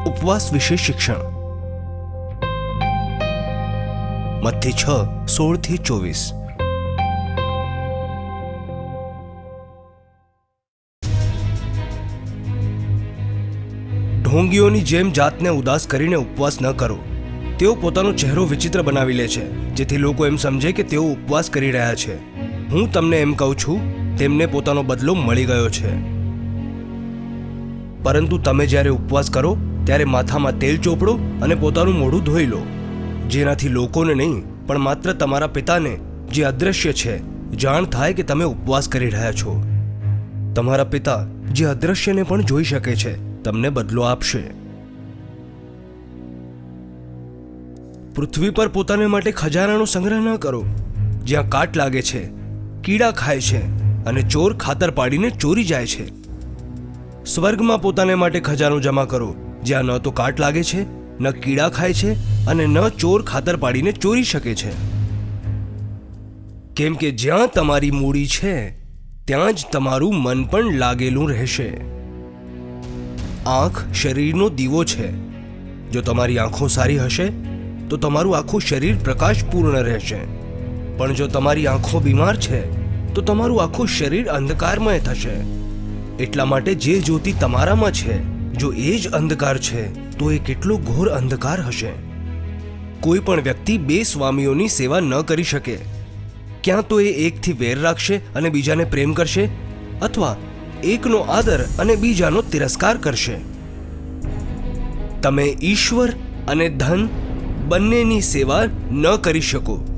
ઉપવાસ વિશે શિક્ષણ. મત્થી 6:16-24. ઢોંગીઓની જેમ જાતને ઉદાસ કરીને ઉપવાસ ન કરો. તેઓ પોતાનો ચહેરો વિચિત્ર બનાવી લે છે, જેથી લોકો એમ સમજે કે તેઓ ઉપવાસ કરી રહ્યા છે. હું તમને એમ કહું છું, તેમને પોતાનો બદલો મળી ગયો છે. પરંતુ તમે જ્યારે ઉપવાસ કરો ત્યારે માથામાં તેલ ચોપડો અને પોતાનું મોઢું ધોઈ લો, જેનાથી લોકોને નહીં પણ માત્ર તમારા પિતાને, જે અદૃશ્ય છે, જાણ થાય કે તમે ઉપવાસ કરી રહ્યા છો. તમારા પિતા, જે અદૃશ્યને પણ જોઈ શકે છે, તમને બદલો આપશે. પૃથ્વી પર પોતાને માટે ખજાનાનો સંગ્રહ ન કરો, જ્યાં કાટ લાગે છે, કીડા ખાય છે અને ચોર ખાતર પાડીને ચોરી જાય છે. સ્વર્ગમાં પોતાને માટે ખજાનો જમા કરો, જ્યાં ન તો કાટ લાગે છે, ન કીડા ખાય છે અને ન ચોર ખાતર પાડીને ચોરી શકે છે. કેમ કે જ્યાં તમારી મૂડી છે, ત્યાં જ તમારું મન પણ લાગેલું રહેશે. આંખ શરીરનો દીવો છે. જો તમારી આંખો સારી હશે તો તમારું આખું શરીર પ્રકાશપૂર્ણ રહેશે. પણ જો તમારી આંખો બીમાર છે તો તમારું આખું શરીર અંધકારમય થશે. એટલા માટે જે જ્યોતિ તમારામાં છે, જો એ જ અંધકાર છે, તો એ કેટલો ઘોર અંધકાર હશે. કોઈ પણ વ્યક્તિ બે સ્વામીઓની સેવા ન કરી શકે. ક્યાં તો એ એકથી વેર રાખશે અને બીજાને પ્રેમ કરશે, અથવા એકનો આદર અને બીજાનો તિરસ્કાર કરશે. તમે ઈશ્વર અને ધન બંનેની સેવા ન કરી શકો.